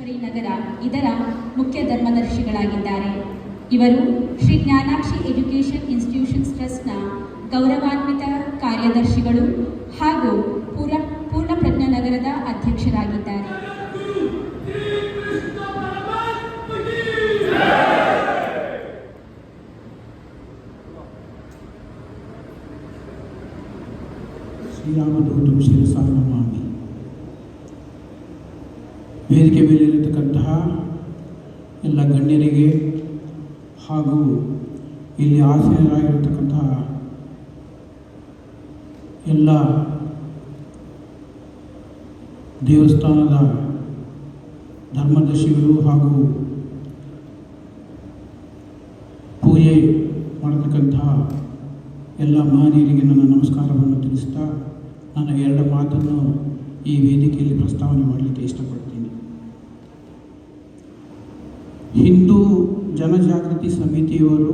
ಶ್ರೀನಗರ ಇದರ ಮುಖ್ಯ ಧರ್ಮದರ್ಶಿಗಳಾಗಿದ್ದಾರೆ. ಇವರು ಶ್ರೀ ಜ್ಞಾನಾಕ್ಷಿ ಎಜುಕೇಷನ್ ಇನ್ಸ್ಟಿಟ್ಯೂಷನ್ಸ್ ಟ್ರಸ್ಟ್ನ ಗೌರವಾನ್ವಿತ ಕಾರ್ಯದರ್ಶಿಗಳು ಹಾಗೂ ಪೂರ್ಣಪ್ರಜ್ಞಾ ನಗರದ ಅಧ್ಯಕ್ಷರಾಗಿದ್ದಾರೆ. ಶ್ರೀರಾಮದೂತಂ ಶಿರಸಾ ನಮಾಮಿ. ವೇದಿಕೆ ಮೇಲಿರತಕ್ಕಂತಹ ಎಲ್ಲ ಗಣ್ಯರಿಗೆ ಹಾಗೂ ಇಲ್ಲಿ ಆಸೀನರಾಗಿರತಕ್ಕಂತಹ ಎಲ್ಲ ದೇವಸ್ಥಾನದ ಧರ್ಮದರ್ಶಿಗಳು ಹಾಗೂ ಪೂಜೆ ಮಾಡತಕ್ಕಂತಹ ಎಲ್ಲ ಮಹನೀಯರಿಗೆ ನನ್ನ ನಮಸ್ಕಾರವನ್ನು ತಿಳಿಸ್ತಾ ನನ್ನ ಎರಡು ಮಾತನ್ನು ಈ ವೇದಿಕೆಯಲ್ಲಿ ಪ್ರಸ್ತಾವನೆ ಮಾಡಲಿಕ್ಕೆ ಇಷ್ಟಪಡ್ತೀನಿ. ಹಿಂದೂ ಜನಜಾಗೃತಿ ಸಮಿತಿಯವರು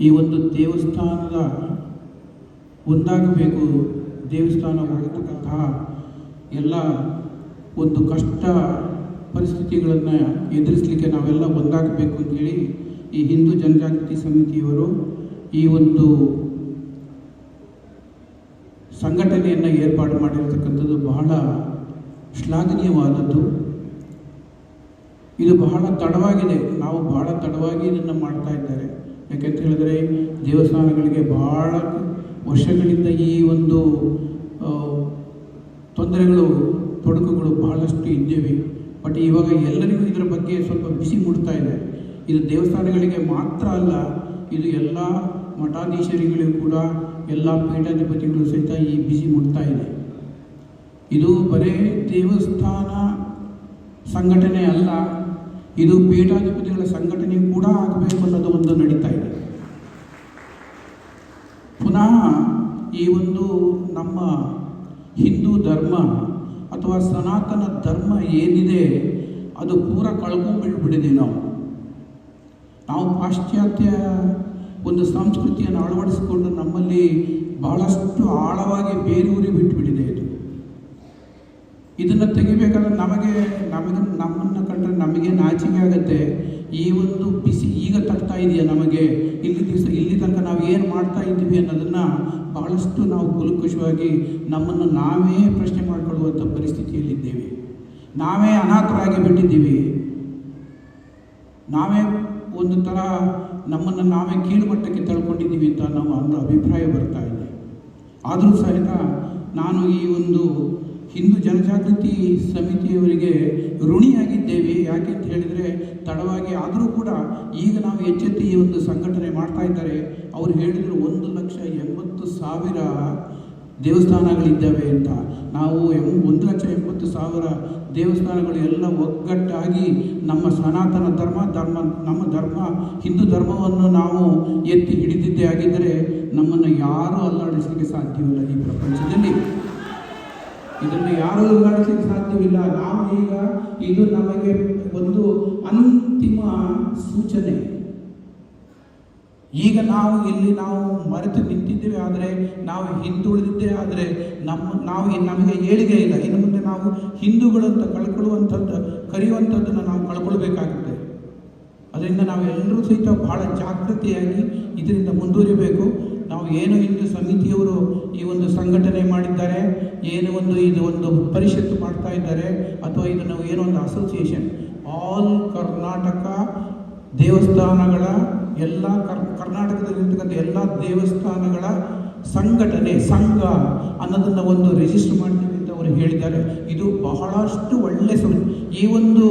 ಈ ಒಂದು ದೇವಸ್ಥಾನದ ಒಂದಾಗಬೇಕು, ದೇವಸ್ಥಾನ ಒಳಗತಕ್ಕಂತಹ ಎಲ್ಲ ಒಂದು ಕಷ್ಟ ಪರಿಸ್ಥಿತಿಗಳನ್ನು ಎದುರಿಸಲಿಕ್ಕೆ ನಾವೆಲ್ಲ ಒಂದಾಗಬೇಕು ಅಂತೇಳಿ ಈ ಹಿಂದೂ ಜನಜಾಗೃತಿ ಸಮಿತಿಯವರು ಈ ಒಂದು ಸಂಘಟನೆಯನ್ನು ಏರ್ಪಾಡು ಮಾಡಿರತಕ್ಕಂಥದ್ದು ಬಹಳ ಶ್ಲಾಘನೀಯವಾದದ್ದು. ಇದು ಬಹಳ ತಡವಾಗಿದೆ, ನಾವು ಬಹಳ ತಡವಾಗಿ ಇದನ್ನು ಮಾಡ್ತಾ ಇದ್ದಾರೆ. ಯಾಕೆಂತ ಹೇಳಿದ್ರೆ ದೇವಸ್ಥಾನಗಳಿಗೆ ಬಹಳ ವರ್ಷಗಳಿಂದ ಈ ಒಂದು ತೊಂದರೆಗಳು ತೊಡಕುಗಳು ಬಹಳಷ್ಟು ಇದ್ದೇವೆ. ಬಟ್ ಇವಾಗ ಎಲ್ಲರಿಗೂ ಇದರ ಬಗ್ಗೆ ಸ್ವಲ್ಪ ಬಿಸಿ ಮೂಡ್ತಾ ಇದೆ. ಇದು ದೇವಸ್ಥಾನಗಳಿಗೆ ಮಾತ್ರ ಅಲ್ಲ, ಇದು ಎಲ್ಲ ಮಠಾಧೀಶರಿಗಳಿಗೂ ಕೂಡ ಎಲ್ಲ ಪೀಠಾಧಿಪತಿಗಳು ಸಹಿತ ಈ ಬಿಸಿ ಮೂಡ್ತಾ ಇದೆ. ಇದು ಬರೀ ದೇವಸ್ಥಾನ ಸಂಘಟನೆ ಅಲ್ಲ, ಇದು ಪೀಠಾಧಿಪತಿಗಳ ಸಂಘಟನೆ ಕೂಡ ಆಗಬೇಕು ಅನ್ನೋದು ಒಂದು ನಡೀತಾ ಇದೆ. ಪುನಃ ಈ ಒಂದು ನಮ್ಮ ಹಿಂದೂ ಧರ್ಮ ಅಥವಾ ಸನಾತನ ಧರ್ಮ ಏನಿದೆ ಅದು ಪೂರ ಕಳ್ಕೊಂಡ್ಬಿಟ್ಟಿದೆ. ನಾವು ಪಾಶ್ಚಾತ್ಯ ಒಂದು ಸಂಸ್ಕೃತಿಯನ್ನು ಅಳವಡಿಸಿಕೊಂಡು ನಮ್ಮಲ್ಲಿ ಬಹಳಷ್ಟು ಆಳವಾಗಿ ಬೇರೂರಿ ಬಿಟ್ಟುಬಿಟ್ಟಿದೆ. ಇದನ್ನು ತೆಗಿಬೇಕಾದ್ರೆ ನಮ್ಮನ್ನು ಕಂಡ್ರೆ ನಮಗೆ ನಾಚಿಕೆ ಆಗುತ್ತೆ. ಈ ಒಂದು ಬಿಸಿ ಈಗ ತಗ್ತಾ ಇದೆಯಾ ನಮಗೆ, ಇಲ್ಲಿ ತನಕ ನಾವು ಏನು ಮಾಡ್ತಾ ಇದ್ದೀವಿ ಅನ್ನೋದನ್ನು ಬಹಳಷ್ಟು ನಾವು ಕುಲುಕುಷವಾಗಿ ನಮ್ಮನ್ನು ನಾವೇ ಪ್ರಶ್ನೆ ಮಾಡಿಕೊಳ್ಳುವಂಥ ಪರಿಸ್ಥಿತಿಯಲ್ಲಿದ್ದೇವೆ. ನಾವೇ ಅನಾಥರಾಗಿ ಬಿಟ್ಟಿದ್ದೀವಿ. ನಾವೇ ಒಂದು ಥರ ನಮ್ಮನ್ನು ನಾವೇ ಕೀಳುಮಟ್ಟಕ್ಕೆ ತಳ್ಕೊಂಡಿದ್ದೀವಿ ಅಂತ ನಾವು ಒಂದು ಅಭಿಪ್ರಾಯ ಬರ್ತಾ ಇದೆ. ಆದರೂ ಸಹಿತ ನಾನು ಈ ಒಂದು ಹಿಂದೂ ಜನಜಾಗೃತಿ ಸಮಿತಿಯವರಿಗೆ ಋಣಿಯಾಗಿದ್ದೇವೆ. ಯಾಕೆ ಅಂತ ಹೇಳಿದರೆ ತಡವಾಗಿ ಆದರೂ ಕೂಡ ಈಗ ನಾವು ಎಚ್ಚೆತ್ತಿ ಈ ಒಂದು ಸಂಘಟನೆ ಮಾಡ್ತಾ ಇದ್ದಾರೆ. ಅವರು ಹೇಳಿದರು 1,80,000 ದೇವಸ್ಥಾನಗಳಿದ್ದಾವೆ ಅಂತ. ನಾವು 1,80,000 ದೇವಸ್ಥಾನಗಳು ಎಲ್ಲ ಒಗ್ಗಟ್ಟಾಗಿ ನಮ್ಮ ಸನಾತನ ನಮ್ಮ ಧರ್ಮ ಹಿಂದೂ ಧರ್ಮವನ್ನು ನಾವು ಎತ್ತಿ ಹಿಡಿದಿದ್ದೇ ಆಗಿದ್ದರೆ ನಮ್ಮನ್ನು ಯಾರೂ ಅಲ್ಲಾಡಿಸಲಿಕ್ಕೆ ಸಾಧ್ಯವಿಲ್ಲ. ಈ ಪ್ರಪಂಚದಲ್ಲಿ ಇದನ್ನು ಯಾರೂ ಅಲ್ಲಾಡಿಸಲಿಕ್ಕೆ ಸಾಧ್ಯವಿಲ್ಲ. ನಾವು ಈಗ ಇದು ನಮಗೆ ಒಂದು ಅಂತಿಮ ಸೂಚನೆ. ಈಗ ನಾವು ಮರೆತು ನಿಂತಿದ್ದೇವೆ, ಆದರೆ ನಾವು ಹಿಂದುಳಿದಿದ್ದೇ ಆದರೆ ನಮಗೆ ಏಳಿಗೆ ಇಲ್ಲ. ಇನ್ನು ಮುಂದೆ ನಾವು ಹಿಂದೂಗಳಂತ ಕರೆಯುವಂಥದ್ದನ್ನು ನಾವು ಕಳ್ಕೊಳ್ಬೇಕಾಗುತ್ತೆ. ಅದರಿಂದ ನಾವೆಲ್ಲರೂ ಸಹಿತ ಬಹಳ ಜಾಗೃತಿಯಾಗಿ ಇದರಿಂದ ಮುಂದುವರಿಬೇಕು. ನಾವು ಏನು ಇಂದು ಸಮಿತಿಯವರು ಈ ಒಂದು ಸಂಘಟನೆ ಮಾಡಿದ್ದಾರೆ, ಇದು ಒಂದು ಪರಿಷತ್ತು ಮಾಡ್ತಾ ಇದ್ದಾರೆ, ಅಥವಾ ಇದನ್ನು ಏನೋ ಒಂದು ಅಸೋಸಿಯೇಷನ್, ಆಲ್ ಕರ್ನಾಟಕ ದೇವಸ್ಥಾನಗಳ ಎಲ್ಲ ಕರ್ನಾಟಕದಲ್ಲಿರ್ತಕ್ಕಂಥ ಎಲ್ಲ ದೇವಸ್ಥಾನಗಳ ಸಂಘಟನೆ ಸಂಘ ಅನ್ನೋದನ್ನು ಒಂದು ರಿಜಿಸ್ಟರ್ ಮಾಡ್ತೀವಿ ಅಂತ ಅವರು ಹೇಳಿದ್ದಾರೆ. ಇದು ಬಹಳಷ್ಟು ಒಳ್ಳೆಯ ಈ ಒಂದು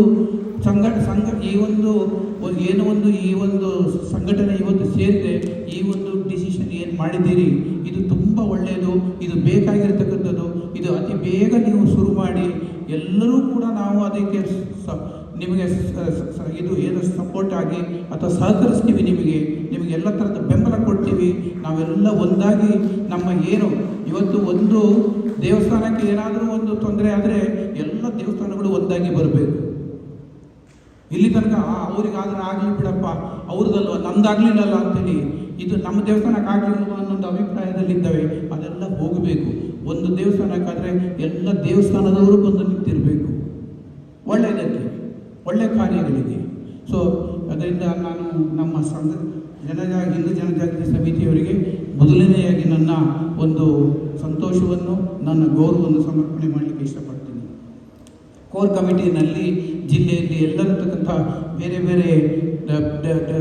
ಈ ಒಂದು ಸಂಘಟನೆ ಇವತ್ತು ಸೇರಿದೆ. ಈ ಒಂದು ಡಿಸಿಷನ್ ಏನು ಮಾಡಿದ್ದೀರಿ ಇದು ತುಂಬ ಒಳ್ಳೆಯದು, ಇದು ಬೇಕಾಗಿರ್ತಕ್ಕಂಥದ್ದು. ಇದು ಅತಿ ಬೇಗ ನೀವು ಶುರು ಮಾಡಿ ಎಲ್ಲರೂ ಕೂಡ ನಾವು ಅದಕ್ಕೆ ನಿಮಗೆ ಇದು ಏನು ಸಪೋರ್ಟ್ ಆಗಿ ಅಥವಾ ಸಹಕರಿಸ್ತೀವಿ, ನಿಮಗೆ ಎಲ್ಲ ಥರದ ಬೆಂಬಲ ಕೊಡ್ತೀವಿ. ನಾವೆಲ್ಲ ಒಂದಾಗಿ ನಮ್ಮ ಏನು ಇವತ್ತು ಒಂದು ದೇವಸ್ಥಾನಕ್ಕೆ ಏನಾದರೂ ಒಂದು ತೊಂದರೆ ಆದರೆ ಎಲ್ಲ ದೇವಸ್ಥಾನಗಳು ಒಂದಾಗಿ ಬರಬೇಕು. ಇಲ್ಲಿ ತನಕ ಅವ್ರಿಗಾದ್ರೆ ಆಗಲಿ ಬಿಡಪ್ಪ, ಅವ್ರದ್ದಲ್ವ ನಮ್ದಾಗಲಿಲ್ಲಲ್ಲ ಅಂತೇಳಿ ಇದು ನಮ್ಮ ದೇವಸ್ಥಾನಕ್ಕೆ ಆಗಲಿಲ್ವ ಅನ್ನೊಂದು ಅಭಿಪ್ರಾಯದಲ್ಲಿದ್ದಾವೆ. ಅದೆಲ್ಲ ಹೋಗಬೇಕು. ಒಂದು ದೇವಸ್ಥಾನಕ್ಕಾದರೆ ಎಲ್ಲ ದೇವಸ್ಥಾನದವರು ಬಂದು ನಿಂತಿರಬೇಕು. ಒಳ್ಳೆಯದಕ್ಕೆ, ಒಳ್ಳೆಯ ಕಾರ್ಯಗಳಿಗೆ. ಸೊ ಅದರಿಂದ ನಾನು ನಮ್ಮ ಹಿಂದೂ ಜನಜಾಗೃತಿ ಸಮಿತಿಯವರಿಗೆ ಮೊದಲನೆಯಾಗಿ ನನ್ನ ಒಂದು ಸಂತೋಷವನ್ನು, ನನ್ನ ಗೌರವವನ್ನು ಸಮರ್ಪಣೆ ಮಾಡಲಿಕ್ಕೆ ಇಷ್ಟಪಡ್ತೀನಿ. ಕೋರ್ ಕಮಿಟಿನಲ್ಲಿ ಜಿಲ್ಲೆಯಲ್ಲಿ ಎಲ್ಲರತಕ್ಕಂಥ ಬೇರೆ ಬೇರೆ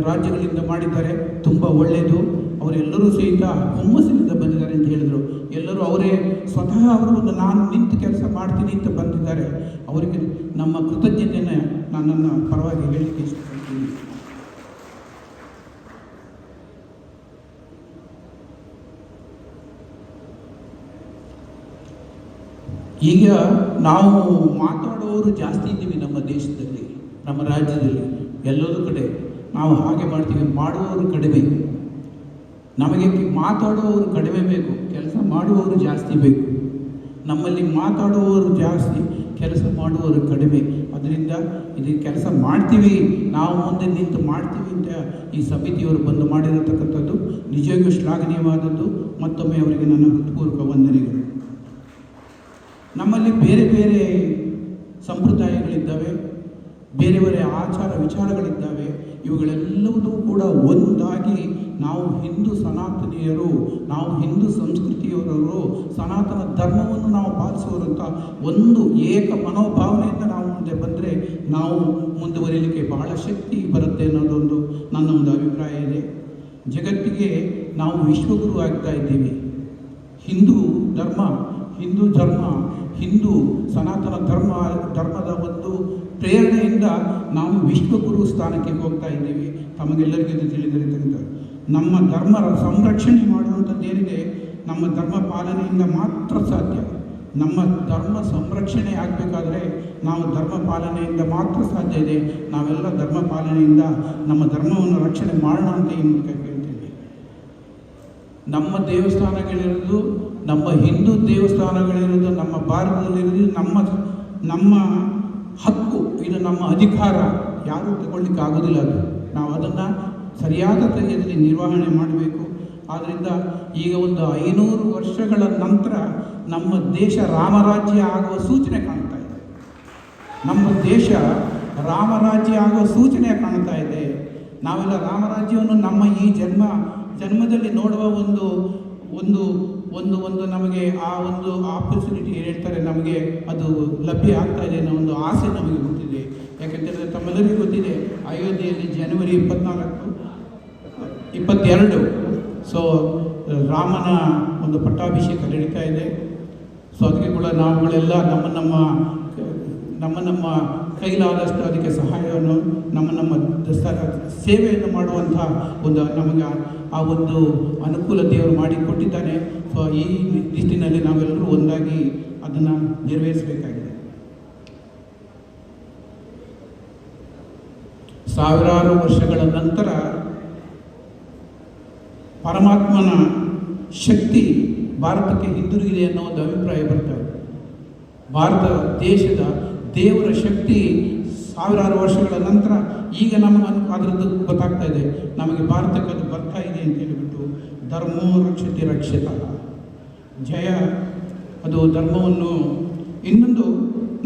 ರಾಜ್ಯಗಳಿಂದ ಮಾಡಿದ್ದಾರೆ, ತುಂಬ ಒಳ್ಳೆಯದು. ಅವರೆಲ್ಲರೂ ಸಹಿತ ಹುಮ್ಮಸ್ಸಿನಿಂದ ಬಂದಿದ್ದಾರೆ ಅಂತ ಹೇಳಿದರು. ಎಲ್ಲರೂ ಅವರೇ ಸ್ವತಃ ಅವರು ನಾನು ನಿಂತು ಕೆಲಸ ಮಾಡ್ತೀನಿ ಅಂತ ಬಂದಿದ್ದಾರೆ. ಅವರಿಗೆ ನಮ್ಮ ಕೃತಜ್ಞತೆಯನ್ನು ನನ್ನ ಪರವಾಗಿ ಹೇಳಲಿಕ್ಕೆ ಇಷ್ಟಪಡ್ತೀನಿ. ಈಗ ನಾವು ಮಾತಾಡುವವರು ಜಾಸ್ತಿ ಇದ್ದೀವಿ ನಮ್ಮ ದೇಶದಲ್ಲಿ, ನಮ್ಮ ರಾಜ್ಯದಲ್ಲಿ, ಎಲ್ಲದೂ ಕಡೆ ನಾವು ಹಾಗೆ ಮಾಡ್ತೀವಿ. ಮಾಡುವವರು ಕಡಿಮೆ. ನಮಗೆ ಮಾತಾಡುವವರು ಕಡಿಮೆ ಬೇಕು, ಕೆಲಸ ಮಾಡುವವರು ಜಾಸ್ತಿ ಬೇಕು. ನಮ್ಮಲ್ಲಿ ಮಾತಾಡುವವರು ಜಾಸ್ತಿ, ಕೆಲಸ ಮಾಡುವವರು ಕಡಿಮೆ. ಅದರಿಂದ ಇದು ಕೆಲಸ ಮಾಡ್ತೀವಿ, ನಾವು ಮುಂದೆ ನಿಂತು ಮಾಡ್ತೀವಿ ಅಂತ ಈ ಸಮಿತಿಯವರು ಬಂದು ಮಾಡಿರತಕ್ಕಂಥದ್ದು ನಿಜವಾಗಿಯೂ ಶ್ಲಾಘನೀಯವಾದದ್ದು. ಮತ್ತೊಮ್ಮೆ ಅವರಿಗೆ ನನ್ನ ಹೃತ್ಪೂರ್ವಕ ವಂದನೆಗಳು. ನಮ್ಮಲ್ಲಿ ಬೇರೆ ಬೇರೆ ಸಂಪ್ರದಾಯಗಳಿದ್ದಾವೆ, ಬೇರೆ ಬೇರೆ ಆಚಾರ ವಿಚಾರಗಳಿದ್ದಾವೆ. ಇವುಗಳೆಲ್ಲವೂ ಕೂಡ ಒಂದಾಗಿ ನಾವು ಹಿಂದೂ ಸನಾತನೀಯರು, ನಾವು ಹಿಂದೂ ಸಂಸ್ಕೃತಿಯವರವರು, ಸನಾತನ ಧರ್ಮವನ್ನು ನಾವು ಪಾಲಿಸುವರಂಥ ಒಂದು ಏಕ ಮನೋಭಾವನೆಯಿಂದ ನಾವು ಮುಂದೆ ಬಂದರೆ ನಾವು ಮುಂದುವರಿಯಲಿಕ್ಕೆ ಬಹಳ ಶಕ್ತಿ ಬರುತ್ತೆ ಅನ್ನೋದೊಂದು ನನ್ನ ಒಂದು ಅಭಿಪ್ರಾಯ ಇದೆ. ಜಗತ್ತಿಗೆ ನಾವು ವಿಶ್ವಗುರು ಆಗ್ತಾ ಇದ್ದೀವಿ. ಹಿಂದೂ ಧರ್ಮ, ಹಿಂದೂ ಸನಾತನ ಧರ್ಮದ ಒಂದು ಪ್ರೇರಣೆಯಿಂದ ನಾವು ವಿಶ್ವಗುರು ಸ್ಥಾನಕ್ಕೆ ಹೋಗ್ತಾ ಇದ್ದೀವಿ. ತಮಗೆಲ್ಲರಿಗೂ ಇದು ತಿಳಿದಿರತಕ್ಕಂಥ ನಮ್ಮ ಧರ್ಮ ಸಂರಕ್ಷಣೆ ಮಾಡುವಂಥದ್ದು ಏನಿದೆ, ನಮ್ಮ ಧರ್ಮ ಪಾಲನೆಯಿಂದ ಮಾತ್ರ ಸಾಧ್ಯ. ನಮ್ಮ ಧರ್ಮ ಸಂರಕ್ಷಣೆ ಆಗಬೇಕಾದ್ರೆ ನಾವು ಧರ್ಮ ಪಾಲನೆಯಿಂದ ಮಾತ್ರ ಸಾಧ್ಯ ಇದೆ. ನಾವೆಲ್ಲ ಧರ್ಮ ಪಾಲನೆಯಿಂದ ನಮ್ಮ ಧರ್ಮವನ್ನು ರಕ್ಷಣೆ ಮಾಡೋಣ ಅಂತ ಈ ಮೂಲಕ ಹೇಳ್ತೀವಿ. ನಮ್ಮ ದೇವಸ್ಥಾನಗಳಿರೋದು, ನಮ್ಮ ಹಿಂದೂ ದೇವಸ್ಥಾನಗಳಿರೋದು ನಮ್ಮ ಭಾರತದಲ್ಲಿರೋದು ನಮ್ಮ ಹಕ್ಕು, ಇದು ನಮ್ಮ ಅಧಿಕಾರ. ಯಾರೂ ತಗೊಳ್ಳಿಕ್ಕೆ ಆಗೋದಿಲ್ಲ. ಅದು ನಾವು ಅದನ್ನು ಸರಿಯಾದ ರೀತಿಯಲ್ಲಿ ನಿರ್ವಹಣೆ ಮಾಡಬೇಕು. ಆದ್ದರಿಂದ ಈಗ ಒಂದು 500 ವರ್ಷಗಳ ನಂತರ ನಮ್ಮ ದೇಶ ರಾಮರಾಜ್ಯ ಆಗುವ ಸೂಚನೆ ಕಾಣ್ತಾ ಇದೆ. ನಮ್ಮ ದೇಶ ರಾಮರಾಜ್ಯ ಆಗುವ ಸೂಚನೆ ಕಾಣ್ತಾ ಇದೆ. ನಾವೆಲ್ಲ ರಾಮರಾಜ್ಯವನ್ನು ನಮ್ಮ ಈ ಜನ್ಮದಲ್ಲಿ ನೋಡುವ ಒಂದು ನಮಗೆ ಆ ಒಂದು ಆಪರ್ಚುನಿಟಿ ಹೇಳ್ತಾರೆ, ನಮಗೆ ಅದು ಲಭ್ಯ ಆಗ್ತಾ ಇದೆ ಅನ್ನೋ ಒಂದು ಆಸೆ ನಮಗೆ ಗೊತ್ತಿದೆ. ಯಾಕೆಂತಂದರೆ ತಮ್ಮೆಲ್ಲರಿಗೂ ಗೊತ್ತಿದೆ, ಅಯೋಧ್ಯೆಯಲ್ಲಿ ಜನವರಿ 22 ಸೊ ರಾಮನ ಒಂದು ಪಟ್ಟಾಭಿಷೇಕ ನಡೀತಾ ಇದೆ. ಸೊ ಅದಕ್ಕೆ ಕೂಡ ನಾವುಗಳೆಲ್ಲ ನಮ್ಮ ಕೈಲಾದಷ್ಟು ಅದಕ್ಕೆ ಸಹಾಯವನ್ನು ನಮ್ಮ ಸೇವೆಯನ್ನು ಮಾಡುವಂಥ ಒಂದು ನಮಗೆ ಆ ಒಂದು ಅನುಕೂಲ ದೇವರು ಮಾಡಿಕೊಟ್ಟಿದ್ದಾನೆ. ಸೊ ಈ ನಿಟ್ಟಿನಲ್ಲಿ ನಾವೆಲ್ಲರೂ ಒಂದಾಗಿ ಅದನ್ನು ನೆರವೇರಿಸಬೇಕಾಗಿದೆ. ಸಾವಿರಾರು ವರ್ಷಗಳ ನಂತರ ಪರಮಾತ್ಮನ ಶಕ್ತಿ ಭಾರತಕ್ಕೆ ಹಿಂದಿರುಗಿದೆ ಅನ್ನೋ ಒಂದು ಅಭಿಪ್ರಾಯ ಬರ್ತಾರೆ. ಭಾರತ ದೇಶದ ದೇವರ ಶಕ್ತಿ ಸಾವಿರಾರು ವರ್ಷಗಳ ನಂತರ ಈಗ ನಮಗೆ ಅದರದ್ದು ಗೊತ್ತಾಗ್ತಾ ಇದೆ. ನಮಗೆ ಭಾರತಕ್ಕೆ ಅದು ಬರ್ತಾ ಇದೆ ಅಂತ ಹೇಳಿಬಿಟ್ಟು ಧರ್ಮೋ ರಕ್ಷತೆ ರಕ್ಷಿತ ಜಯ, ಅದು ಧರ್ಮವನ್ನು. ಇನ್ನೊಂದು,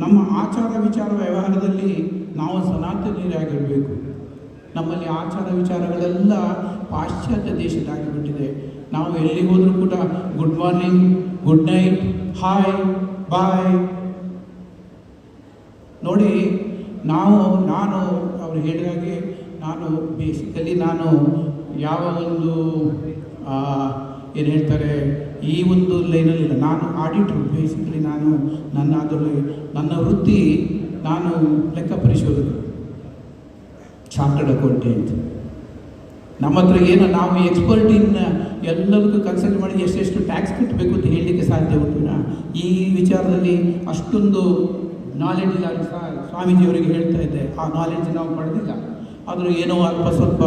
ನಮ್ಮ ಆಚಾರ ವಿಚಾರ ವ್ಯವಹಾರದಲ್ಲಿ ನಾವು ಸನಾತನೀಯರಾಗಿರಬೇಕು. ನಮ್ಮಲ್ಲಿ ಆಚಾರ ವಿಚಾರಗಳೆಲ್ಲ ಪಾಶ್ಚಾತ್ಯ ದೇಶದಾಗಿಬಿಟ್ಟಿದೆ. ನಾವು ಎಲ್ಲಿ ಹೋದರೂ ಕೂಡ good morning, good night, hi, bye ನೋಡಿ. ನಾನು ಅವರು ಹೇಳಿದ ಹಾಗೆ ನಾನು ಯಾವ ಒಂದು ಏನು ಹೇಳ್ತಾರೆ ಈ ಒಂದು ಲೈನಲ್ಲಿಲ್ಲ. ನಾನು ಆಡಿಟ್ರು. ಬೇಸಿಕಲಿ ನನ್ನ ವೃತ್ತಿ ನಾನು ಲೆಕ್ಕ ಪರಿಶೋಧಕ, ಚಾರ್ಟರ್ಡ್ ಅಕೌಂಟೆಂಟ್. ನಮ್ಮ ಹತ್ರ ಏನು ನಾವು ಎಕ್ಸ್ಪರ್ಟ್ ಎಲ್ಲದಕ್ಕೂ ಕನ್ಸಲ್ಟ್ ಮಾಡಿ ಎಷ್ಟೆಷ್ಟು ಟ್ಯಾಕ್ಸ್ ಕಟ್ಟಬೇಕು ಅಂತ ಹೇಳಲಿಕ್ಕೆ ಸಾಧ್ಯ ಉಂಟು. ಈ ವಿಚಾರದಲ್ಲಿ ಅಷ್ಟೊಂದು ನಾಲೆಡ್ಜ್ ಇಲ್ಲ. ಸ್ವಾಮೀಜಿಯವರಿಗೆ ಹೇಳ್ತಾ ಇದ್ದೆ, ಆ ನಾಲೆಡ್ಜ್ ನಾವು ಪಡೆದಿಲ್ಲ. ಆದರೂ ಏನೋ ಅಲ್ಪ ಸ್ವಲ್ಪ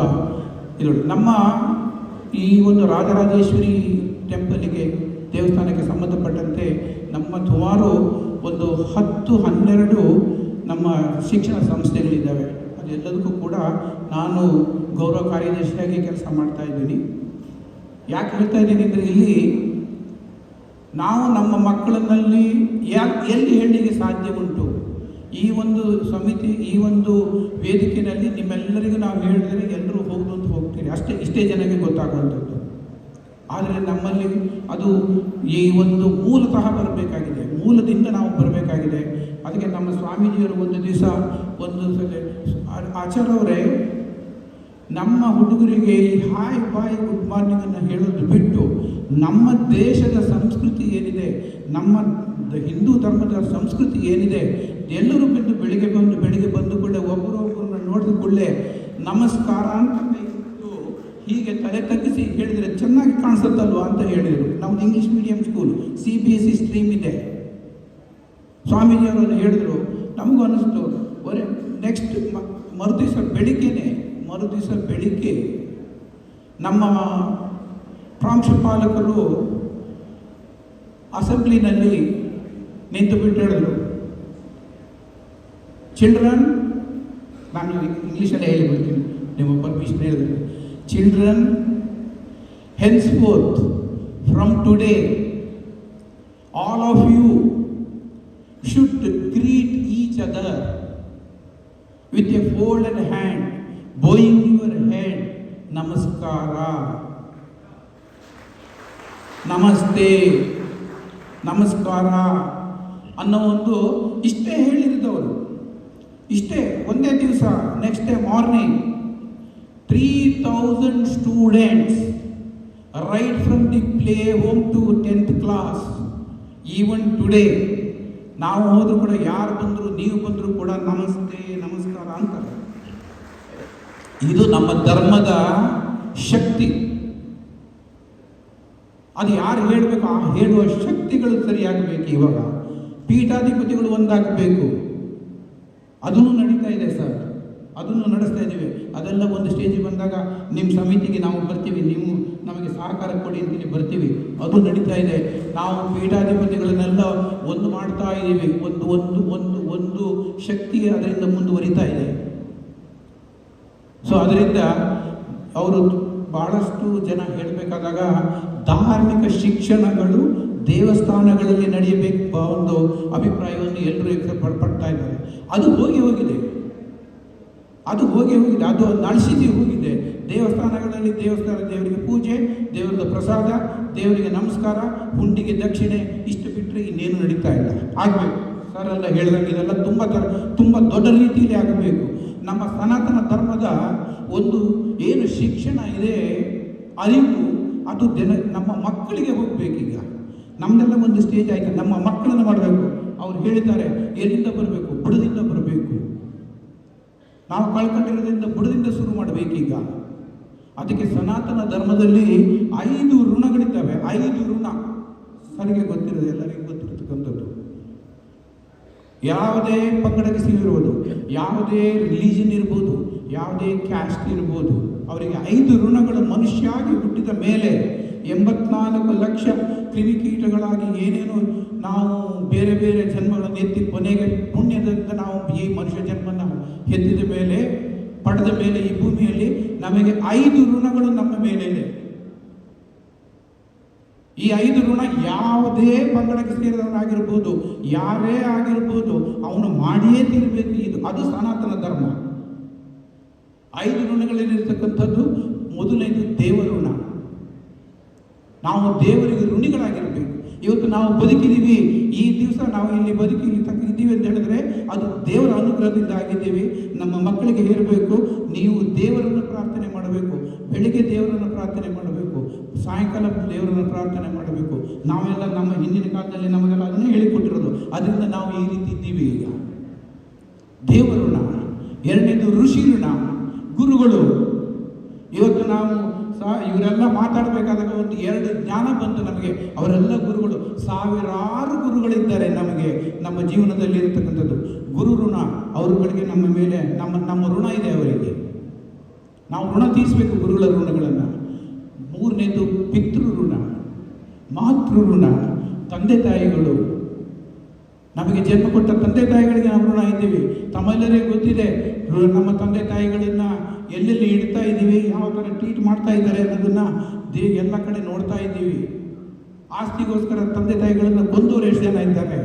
ಇದು. ನಮ್ಮ ಈ ಒಂದು ರಾಜರಾಜೇಶ್ವರಿ ಟೆಂಪಲ್ಗೆ, ದೇವಸ್ಥಾನಕ್ಕೆ ಸಂಬಂಧಪಟ್ಟಂತೆ ನಮ್ಮ ಸುಮಾರು ಒಂದು 10-12 ನಮ್ಮ ಶಿಕ್ಷಣ ಸಂಸ್ಥೆಗಳಿದ್ದಾವೆ. ಅದೆಲ್ಲದಕ್ಕೂ ಕೂಡ ನಾನು ಗೌರವ ಕಾರ್ಯದರ್ಶಿಯಾಗಿ ಕೆಲಸ ಮಾಡ್ತಾ ಇದ್ದೀನಿ. ಯಾಕೆ ಹೇಳ್ತಾ ಇದ್ದೀನಿ ಅಂದರೆ, ಇಲ್ಲಿ ನಾವು ನಮ್ಮ ಮಕ್ಕಳಲ್ಲಿ ಎಲ್ಲಿ ಹೇಳಲಿಕ್ಕೆ ಸಾಧ್ಯ ಉಂಟು, ಈ ಒಂದು ಸಮಿತಿ, ಈ ಒಂದು ವೇದಿಕೆಯಲ್ಲಿ ನಿಮ್ಮೆಲ್ಲರಿಗೂ ನಾವು ಹೇಳಿದರೆ ಎಲ್ಲರೂ ಹೌದು ಅಂತ ಹೋಗ್ತೀರಿ, ಇಷ್ಟೇ ಜನಕ್ಕೆ ಗೊತ್ತಾಗುವಂಥದ್ದು. ಆದರೆ ನಮ್ಮಲ್ಲಿ ಅದು ಈ ಒಂದು ಮೂಲತಃ ಬರಬೇಕಾಗಿದೆ, ಮೂಲದಿಂದ ನಾವು ಬರಬೇಕಾಗಿದೆ. ಅದಕ್ಕೆ ನಮ್ಮ ಸ್ವಾಮೀಜಿಯವರು ಒಂದು ದಿವಸ ಆಚಾರ್ಯವರೇ, ನಮ್ಮ ಹುಡುಗರಿಗೆ ಈ ಹಾಯ್ ಬಾಯ್ ಗುಡ್ ಮಾರ್ನಿಂಗನ್ನು ಹೇಳೋದು ಬಿಟ್ಟು ನಮ್ಮ ದೇಶದ ಸಂಸ್ಕೃತಿ ಏನಿದೆ, ನಮ್ಮ ಹಿಂದೂ ಧರ್ಮದ ಸಂಸ್ಕೃತಿ ಏನಿದೆ, ಎಲ್ಲರೂ ಬೆಳಿಗ್ಗೆ ಬಂದು ಕೂಡಲೇ ಒಬ್ಬರೊಬ್ಬರನ್ನ ನೋಡಿದ ಕೂಡಲೇ ನಮಸ್ಕಾರ ಅಂತ ಹೀಗೆ ತಲೆ ತಗ್ಗಿಸಿ ಹೇಳಿದರೆ ಚೆನ್ನಾಗಿ ಕಾಣಿಸುತ್ತಲ್ವಾ ಅಂತ ಹೇಳಿದರು. ನಮ್ಮದು English medium school, CBSE stream ಇದೆ. ಸ್ವಾಮೀಜಿಯವರನ್ನು ಹೇಳಿದ್ರು, ನಮಗೂ ಅನ್ನಿಸ್ತು. ನೆಕ್ಸ್ಟ್ ಮರುದಿವಸ ಬೆಳಿಗ್ಗೆ ನಮ್ಮ ಪ್ರಾಂಶುಪಾಲಕರು ಅಸೆಂಬ್ಲಿನಲ್ಲಿ ನಿಂತು ಬಿಟ್ಟು ಹೇಳಿದ್ರು, ಚಿಲ್ಡ್ರನ್, ನಾನು ಇಂಗ್ಲೀಷಲ್ಲೇ ಹೇಳಿಬಿಡ್ತೀನಿ, ನಿಮ್ಮ ಪರ್ಮಿಷನ್ ಹೇಳಿದ್ರು, children, henceforth from today all of you should greet each other with a folded hand, bowing your head, namaskara, ನಮಸ್ತೆ, ನಮಸ್ಕಾರ ಅನ್ನೋ ಒಂದು ಇಷ್ಟೇ ಹೇಳಿದ್ದವರು. ಇಷ್ಟೇ ಒಂದೇ ದಿವಸ. Next day morning 3,000 students, right from the play home to 10th class, even today, ನಾವು ಹೋದ್ರು ಕೂಡ ಯಾರು ಬಂದರು, ನೀವು ಬಂದರೂ ಕೂಡ ನಮಸ್ತೆ, ನಮಸ್ಕಾರ ಅಂತಾರೆ. ಇದು ನಮ್ಮ ಧರ್ಮದ ಶಕ್ತಿ. ಅದು ಯಾರು ಹೇಳಬೇಕು, ಆ ಹೇಳುವ ಶಕ್ತಿಗಳು ಸರಿಯಾಗಬೇಕು. ಇವಾಗ ಪೀಠಾಧಿಪತಿಗಳು ಒಂದಾಗಬೇಕು. ಅದನ್ನು ನಡೀತಾ ಇದೆ ಸರ್, ಅದನ್ನು ನಡೆಸ್ತಾ ಇದ್ದೀವಿ. ಅದೆಲ್ಲ ಒಂದು ಸ್ಟೇಜಿಗೆ ಬಂದಾಗ ನಿಮ್ಮ ಸಮಿತಿಗೆ ನಾವು ಬರ್ತೀವಿ, ನೀವು ನಮಗೆ ಸಹಕಾರ ಕೊಡಿ ಅಂತೇಳಿ ಬರ್ತೀವಿ. ಅದು ನಡೀತಾ ಇದೆ. ನಾವು ಪೀಠಾಧಿಪತಿಗಳನ್ನೆಲ್ಲ ಒಂದು ಮಾಡ್ತಾ ಇದ್ದೀವಿ. ಒಂದು ಒಂದು ಒಂದು ಒಂದು ಶಕ್ತಿ ಅದರಿಂದ ಮುಂದುವರಿತಾ ಇದೆ. ಸೊ ಅದರಿಂದ ಅವರು ಭಾಳಷ್ಟು ಜನ ಹೇಳಬೇಕಾದಾಗ ಧಾರ್ಮಿಕ ಶಿಕ್ಷಣಗಳು ದೇವಸ್ಥಾನಗಳಲ್ಲಿ ನಡೆಯಬೇಕು ಒಂದು ಅಭಿಪ್ರಾಯವನ್ನು ಎಲ್ಲರೂ ಪಡ್ತಾ ಇದ್ದಾರೆ. ಅದು ಹೋಗಿದೆ, ಅದು ನಳಿಸಿದಿ ಹೋಗಿದೆ. ದೇವಸ್ಥಾನಗಳಲ್ಲಿ ದೇವರಿಗೆ ಪೂಜೆ, ದೇವರದ ಪ್ರಸಾದ, ದೇವರಿಗೆ ನಮಸ್ಕಾರ, ಹುಂಡಿಗೆ ದಕ್ಷಿಣೆ, ಇಷ್ಟು ಬಿಟ್ಟರೆ ಇನ್ನೇನು ನಡೀತಾ ಇಲ್ಲ. ಆಗಬೇಕು ಸರ್ ಎಲ್ಲ ಹೇಳಿದಂಗೆ ಇದೆಲ್ಲ ತುಂಬ ದೊಡ್ಡ ರೀತಿಯಲ್ಲಿ ಆಗಬೇಕು. ನಮ್ಮ ಸನಾತನ ಧರ್ಮದ ಒಂದು ಏನು ಶಿಕ್ಷಣ ಇದೆ, ಅರಿವು, ಅದು ನಮ್ಮ ಮಕ್ಕಳಿಗೆ ಹೋಗಬೇಕೀಗ. ನಮ್ಮದೆಲ್ಲ ಒಂದು ಸ್ಟೇಜ್ ಆಯಿತು, ನಮ್ಮ ಮಕ್ಕಳನ್ನು ಮಾಡಬೇಕು. ಅವ್ರು ಹೇಳಿದ್ದಾರೆ ಎಲ್ಲಿಂದ ಬರಬೇಕು, ಬುಡದಿಂದ ಬರಬೇಕು. ನಾವು ಕಳ್ಕೊಂಡಿರೋದ್ರಿಂದ ಬುಡದಿಂದ ಶುರು ಮಾಡಬೇಕೀಗ. ಅದಕ್ಕೆ ಸನಾತನ ಧರ್ಮದಲ್ಲಿ 5 ಋಣಗಳಿದ್ದಾವೆ. 5 ಋಣ ಸರಿಗೆ ಗೊತ್ತಿರೋದು, ಎಲ್ಲರಿಗೂ ಗೊತ್ತಿರತಕ್ಕಂಥದ್ದು. ಯಾವುದೇ ಪಂಗಡಕ್ಕೆ ಸೇರಿರುವುದು, ಯಾವುದೇ ರಿಲಿಜನ್ ಇರ್ಬೋದು, ಯಾವುದೇ ಕ್ಯಾಸ್ಟ್ ಇರ್ಬೋದು, ಅವರಿಗೆ 5 ಋಣಗಳು ಮನುಷ್ಯಾಗಿ ಹುಟ್ಟಿದ ಮೇಲೆ 84 ಲಕ್ಷ ಕ್ರಿಮಿಕೀಟಗಳಾಗಿ ಏನೇನು ನಾವು ಬೇರೆ ಬೇರೆ ಜನ್ಮಗಳನ್ನು ಎತ್ತಿ ಕೊನೆಗೆ ಪುಣ್ಯದಿಂದ ನಾವು ಈ ಮನುಷ್ಯ ಜನ್ಮನ ಎತ್ತಿದ ಮೇಲೆ ಪಡೆದ ಮೇಲೆ ಈ ಭೂಮಿಯಲ್ಲಿ ನಮಗೆ 5 ಋಣಗಳು ನಮ್ಮ ಮೇಲೆ ಇದೆ. ಈ 5 ಋಣ ಯಾವುದೇ ಪಂಗಡಕ್ಕೆ ಸೇರಿದವನಾಗಿರ್ಬೋದು, ಯಾರೇ ಆಗಿರ್ಬೋದು, ಅವನು ಮಾಡಿಯೇ ತೀರಬೇಕು. ಅದು ಸನಾತನ ಧರ್ಮ. 5 ಋಣಗಳೇನಿರ್ತಕ್ಕಂಥದ್ದು, ಮೊದಲನೇದು ದೇವಋಣ. ನಾವು ದೇವರಿಗೆ ಋಣಿಗಳಾಗಿರಬೇಕು. ಇವತ್ತು ನಾವು ಬದುಕಿದ್ದೀವಿ, ಈ ದಿವಸ ನಾವು ಇಲ್ಲಿ ಇದ್ದೀವಿ ಅಂತ ಹೇಳಿದ್ರೆ ಅದು ದೇವರ ಅನುಗ್ರಹದಿಂದ ಆಗಿದ್ದೀವಿ. ನಮ್ಮ ಮಕ್ಕಳಿಗೆ ಹೇಳಬೇಕು, ನೀವು ದೇವರನ್ನು ಪ್ರಾರ್ಥನೆ ಮಾಡಬೇಕು. ಬೆಳಿಗ್ಗೆ ದೇವರನ್ನು ಪ್ರಾರ್ಥನೆ ಮಾಡಬೇಕು, ಸಾಯಂಕಾಲ ದೇವರನ್ನು ಪ್ರಾರ್ಥನೆ ಮಾಡಬೇಕು. ನಾವೆಲ್ಲ ನಮ್ಮ ಹಿಂದಿನ ಕಾಲದಲ್ಲಿ ನಮಗೆಲ್ಲ ಅದನ್ನೇ ಹೇಳಿಕೊಟ್ಟಿರೋದು. ಅದರಿಂದ ನಾವು ಈ ರೀತಿ ಇದ್ದೀವಿ. ಈಗ ದೇವಋಣ. ಎರಡನೇದು ಋಷಿ ಋಣ, ಗುರುಗಳು. ಇವತ್ತು ನಾವು ಇವರೆಲ್ಲ ಮಾತಾಡಬೇಕಾದಾಗ ಒಂದು 2 ಜ್ಞಾನ ಬಂತು ನಮಗೆ. ಅವರೆಲ್ಲ ಗುರುಗಳು, ಸಾವಿರಾರು ಗುರುಗಳಿದ್ದಾರೆ ನಮಗೆ ನಮ್ಮ ಜೀವನದಲ್ಲಿ ಇರತಕ್ಕಂಥದ್ದು. ಗುರು ಋಣ, ಅವರುಗಳಿಗೆ ನಮ್ಮ ಮೇಲೆ ನಮ್ಮ ಋಣ ಇದೆ ಅವರಿಗೆ. ನಾವು ಋಣ ತೀರಿಸಬೇಕು ಗುರುಗಳ ಋಣಗಳನ್ನು. ಮೂರನೇದು ಪಿತೃ ಋಣ, ಮಾತೃ ಋಣ, ತಂದೆ ತಾಯಿಗಳು. ನಮಗೆ ಜನ್ಮ ಕೊಟ್ಟ ತಂದೆ ತಾಯಿಗಳಿಗೆ ನಾವು ಋಣ ಇದ್ದೀವಿ. ತಮ್ಮೆಲ್ಲರಿಗೂ ಗೊತ್ತಿದೆ ನಮ್ಮ ತಂದೆ ತಾಯಿಗಳನ್ನ ಎಲ್ಲೆಲ್ಲಿ ಇಡ್ತಾ ಇದ್ದೀವಿ, ಯಾವ ಥರ ಟ್ರೀಟ್ ಮಾಡ್ತಾ ಇದ್ದಾರೆ ಅನ್ನೋದನ್ನು ಎಲ್ಲ ಕಡೆ ನೋಡ್ತಾ ಇದ್ದೀವಿ. ಆಸ್ತಿಗೋಸ್ಕರ ತಂದೆ ತಾಯಿಗಳನ್ನು ಕೊಂದವರು ಎಷ್ಟು ಜನ ಇದ್ದಾರೆ.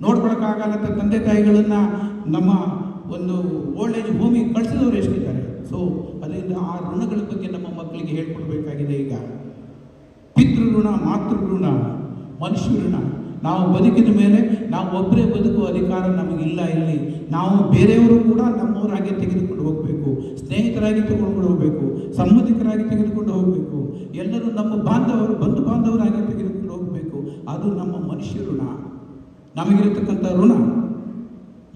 ನೋಡ್ಕೊಳಕ್ಕಾಗಲ್ಲ ತಂದೆ ತಾಯಿಗಳನ್ನು ನಮ್ಮ ಒಂದು ಓಲ್ಡ್ ಏಜ್ ಹೋಮಿಗೆ ಕಳಿಸಿದವರು ಎಷ್ಟಿದ್ದಾರೆ. ಸೊ ಅದರಿಂದ ಆ ಋಣಗಳ ಬಗ್ಗೆ ನಮ್ಮ ಮಕ್ಕಳಿಗೆ ಹೇಳ್ಕೊಡ್ಬೇಕಾಗಿದೆ. ಈಗ ಪಿತೃ ಋಣ, ಮಾತೃ ಋಣ, ಮನುಷ್ಯ ಋಣ. ನಾವು ಬದುಕಿದ ಮೇಲೆ ನಾವು ಒಬ್ಬರೇ ಬದುಕುವ ಅಧಿಕಾರ ನಮಗಿಲ್ಲ. ಇಲ್ಲಿ ನಾವು ಬೇರೆಯವರು ಕೂಡ ನಮ್ಮವರಾಗಿ ತೆಗೆದುಕೊಂಡು ಹೋಗಬೇಕು, ಸ್ನೇಹಿತರಾಗಿ ತೆಗೆದುಕೊಂಡು ಹೋಗಬೇಕು, ಸಂಬಂಧಿಕರಾಗಿ ತೆಗೆದುಕೊಂಡು ಹೋಗಬೇಕು, ಎಲ್ಲರೂ ನಮ್ಮ ಬಾಂಧವರು, ಬಂಧು ಬಾಂಧವರಾಗಿ ತೆಗೆದುಕೊಂಡು ಹೋಗಬೇಕು. ಅದು ನಮ್ಮ ಮನುಷ್ಯ ಋಣ, ನಮಗಿರತಕ್ಕಂಥ ಋಣ.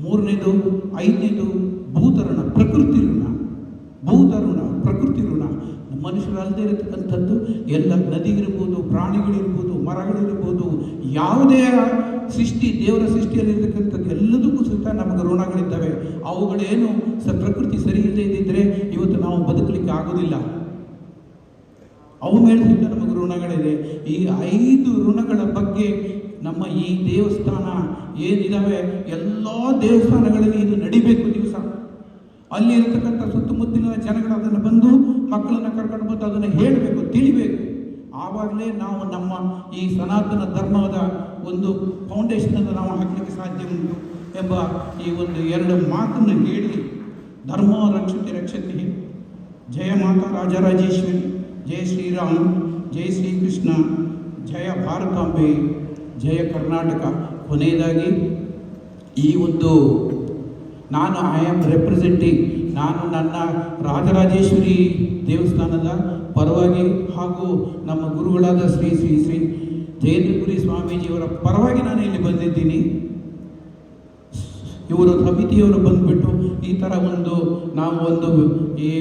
ಮೂರನೇದು, ಐದನೇದು ಭೂತ ಋಣ, ಪ್ರಕೃತಿ ಋಣ. ಭೂತ ಋಣ, ಪ್ರಕೃತಿ ಋಣ. ಮನುಷ್ಯರಲ್ಲದೆ ಇರತಕ್ಕಂಥದ್ದು ಎಲ್ಲ ನದಿಗಿರ್ಬೋದು, ಪ್ರಾಣಿಗಳಿರ್ಬೋದು, ಮರಗಳಿರ್ಬೋದು, ಯಾವುದೇ ಸೃಷ್ಟಿ, ದೇವರ ಸೃಷ್ಟಿಯಲ್ಲಿರ್ತಕ್ಕಂಥದ್ದು ಎಲ್ಲದಕ್ಕೂ ಸಹಿತ ನಮಗೆ ಋಣಗಳಿದ್ದಾವೆ. ಅವುಗಳೇನು ಪ್ರಕೃತಿ ಸರಿ ಇಲ್ಲದೆ ಇದ್ದಿದ್ರೆ ಇವತ್ತು ನಾವು ಬದುಕಲಿಕ್ಕೆ ಆಗೋದಿಲ್ಲ. ಅವು ಮೇಲೆ ಸಹಿತ ನಮಗೆ ಋಣಗಳಿದೆ. ಈ 5 ಋಣಗಳ ಬಗ್ಗೆ ನಮ್ಮ ಈ ದೇವಸ್ಥಾನ ಏನಿದ್ದಾವೆ ಎಲ್ಲ ದೇವಸ್ಥಾನಗಳಲ್ಲಿ ಇದು ನಡಿಬೇಕು. ದಿವಸ ಅಲ್ಲಿ ಇರತಕ್ಕಂಥ ಸುತ್ತಮುತ್ತಲಿನ ಜನಗಳು ಅದನ್ನು ಬಂದು ಮಕ್ಕಳನ್ನು ಕರ್ಕೊಂಡು ಬಂದು ಅದನ್ನು ಹೇಳಬೇಕು, ತಿಳಿಬೇಕು. ಆವಾಗಲೇ ನಾವು ನಮ್ಮ ಈ ಸನಾತನ ಧರ್ಮದ ಒಂದು ಫೌಂಡೇಶನನ್ನು ನಾವು ಹಾಕಲಿಕ್ಕೆ ಸಾಧ್ಯ ಉಂಟು ಎಂಬ ಈ ಒಂದು 2 ಮಾತನ್ನು ಹೇಳಿ, ಧರ್ಮ ರಕ್ಷತೆ ರಕ್ಷತೆ. ಜಯ ಮಾತಾ ರಾಜರಾಜೇಶ್ವರಿ, ಜಯ ಶ್ರೀರಾಮ್, ಜಯ ಶ್ರೀಕೃಷ್ಣ, ಜಯ ಭಾರತಾಂಬೆ, ಜಯ ಕರ್ನಾಟಕ. ಕೊನೆಯದಾಗಿ ಈ ಒಂದು ನಾನು ಐ ಆಮ್ ರೆಪ್ರೆಸೆಂಟಿಂಗ್, ನಾನು ನನ್ನ ರಾಜರಾಜೇಶ್ವರಿ ದೇವಸ್ಥಾನದ ಪರವಾಗಿ ಹಾಗೂ ನಮ್ಮ ಗುರುಗಳಾದ ಶ್ರೀ ಶ್ರೀ ಶ್ರೀ ಜಯೇಂದ್ರಪುರಿ ಸ್ವಾಮೀಜಿಯವರ ಪರವಾಗಿ ನಾನು ಇಲ್ಲಿ ಬಂದಿದ್ದೀನಿ. ಇವರು ಸಮಿತಿಯವರು ಬಂದುಬಿಟ್ಟು ಈ ಥರ ನಾವು ಈ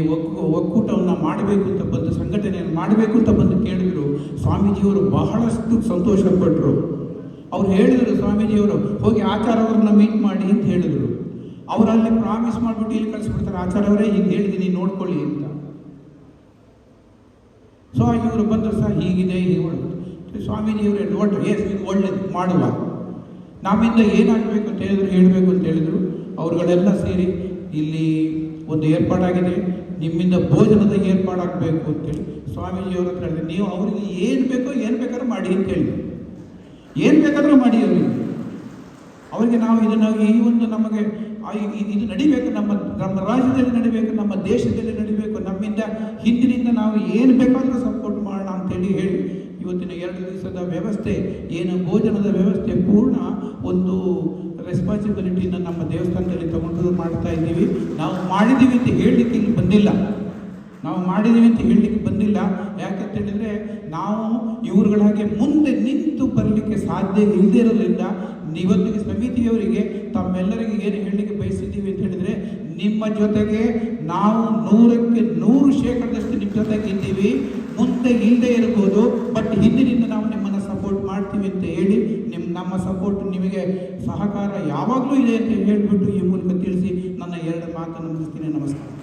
ಒಕ್ಕೂಟವನ್ನು ಮಾಡಬೇಕು ಅಂತ ಬಂದು, ಸಂಘಟನೆಯನ್ನು ಮಾಡಬೇಕು ಅಂತ ಬಂದು ಕೇಳಿದ್ರು. ಸ್ವಾಮೀಜಿಯವರು ಬಹಳಷ್ಟು ಸಂತೋಷಪಟ್ಟರು. ಅವ್ರು ಹೇಳಿದರು, ಸ್ವಾಮೀಜಿಯವರು ಹೋಗಿ ಆಚಾರ್ಯವ್ರನ್ನ ಮೀಟ್ ಮಾಡಿ ಅಂತ ಹೇಳಿದರು. ಅವರಲ್ಲಿ ಪ್ರಾಮಿಸ್ ಮಾಡಿಬಿಟ್ಟು ಇಲ್ಲಿ ಕಳಿಸ್ಬಿಡ್ತಾರೆ, ಆಚಾರ್ಯವರೇ ಹೀಗೆ ಹೇಳಿದ್ದೀನಿ ನೋಡ್ಕೊಳ್ಳಿ ಅಂತ. ಸೊ ಇವರು ಬಂದರು, ಸರ್ ಹೀಗಿದೆ, ಸ್ವಾಮೀಜಿಯವರೇ ನೋಡ್ರಿ, ಇದು ಒಳ್ಳೇದು ಮಾಡುವ, ನಮ್ಮಿಂದ ಏನಾಗಬೇಕು ಅಂತ ಹೇಳಿದ್ರು, ಹೇಳಬೇಕು ಅಂತ ಹೇಳಿದರು. ಅವರುಗಳೆಲ್ಲ ಸೇರಿ ಇಲ್ಲಿ ಒಂದು ಏರ್ಪಾಡಾಗಿದೆ, ನಿಮ್ಮಿಂದ ಭೋಜನದ ಏರ್ಪಾಡಾಗಬೇಕು ಅಂತೇಳಿ ಸ್ವಾಮೀಜಿಯವ್ರ ಹತ್ರ ಹೇಳಿದೆ. ನೀವು ಅವರಿಗೆ ಏನು ಬೇಕೋ ಏನು ಬೇಕಾದ್ರೂ ಮಾಡಿ ಅಂತ ಹೇಳಿದ್ರು. ಏನು ಬೇಕಾದರೂ ಮಾಡಿ ಅವರಿಗೆ ನಾವು ಇದನ್ನು ಈ ಒಂದು ನಮಗೆ ಇದು ನಡಿಬೇಕು, ನಮ್ಮ ರಾಜ್ಯದಲ್ಲಿ ನಡಿಬೇಕು, ನಮ್ಮ ದೇಶದಲ್ಲಿ ನಡಿಬೇಕು, ನಮ್ಮಿಂದ ಹಿಂದಿನಿಂದ ನಾವು ಏನು ಬೇಕಾದರೂ ಸಪೋರ್ಟ್ ಮಾಡೋಣ ಅಂತೇಳಿ ಹೇಳಿ ಇವತ್ತಿನ 2 ದಿವಸದ ವ್ಯವಸ್ಥೆ ಏನು ಭೋಜನದ ವ್ಯವಸ್ಥೆ ಪೂರ್ಣ ಒಂದು ರೆಸ್ಪಾನ್ಸಿಬಿಲಿಟಿನ ನಮ್ಮ ದೇವಸ್ಥಾನದಲ್ಲಿ ತಗೊಂಡು ಮಾಡ್ತಾ ಇದ್ದೀವಿ. ನಾವು ಮಾಡಿದ್ದೀವಿ ಅಂತ ಹೇಳಲಿಕ್ಕೆ ಇಲ್ಲಿ ಬಂದಿಲ್ಲ, ನಾವು ಮಾಡಿದ್ದೀವಿ ಅಂತ ಹೇಳಲಿಕ್ಕೆ ಬಂದಿಲ್ಲ. ಯಾಕಂತ ಹೇಳಿದರೆ ನಾವು ಇವ್ರುಗಳಾಗೆ ಮುಂದೆ ನಿಂತು ಬರಲಿಕ್ಕೆ ಸಾಧ್ಯ ಇಲ್ಲದೇ ಇರೋದ್ರಿಂದ ಇವತ್ತಿಗೆ ಸಮಿತಿಯವರಿಗೆ ತಮ್ಮೆಲ್ಲರಿಗೆ ಏನು ಹೇಳಲಿಕ್ಕೆ ಬಯಸಿದ್ದೀವಿ ಅಂತ ಹೇಳಿದರೆ, ನಿಮ್ಮ ಜೊತೆಗೆ ನಾವು 100ಕ್ಕೆ 100% ನಿಮ್ಮ ಜೊತೆಗೆ ಇದ್ದೀವಿ. ಮುಂದೆ ಇಲ್ಲದೆ ಇರ್ಬೋದು, ಬಟ್ ಹಿಂದಿನಿಂದ ನಾವು ನಿಮ್ಮನ್ನು ಸಪೋರ್ಟ್ ಮಾಡ್ತೀವಿ ಅಂತ ಹೇಳಿ ನಮ್ಮ ಸಪೋರ್ಟ್ ನಿಮಗೆ ಸಹಕಾರ ಯಾವಾಗಲೂ ಇದೆ ಅಂತ ಹೇಳಿಬಿಟ್ಟು ಈ ಮೂಲಕ ತಿಳಿಸಿ ನನ್ನ 2 ಮಾತನ್ನು ಮುಗಿಸ್ತೀನಿ. ನಮಸ್ಕಾರ.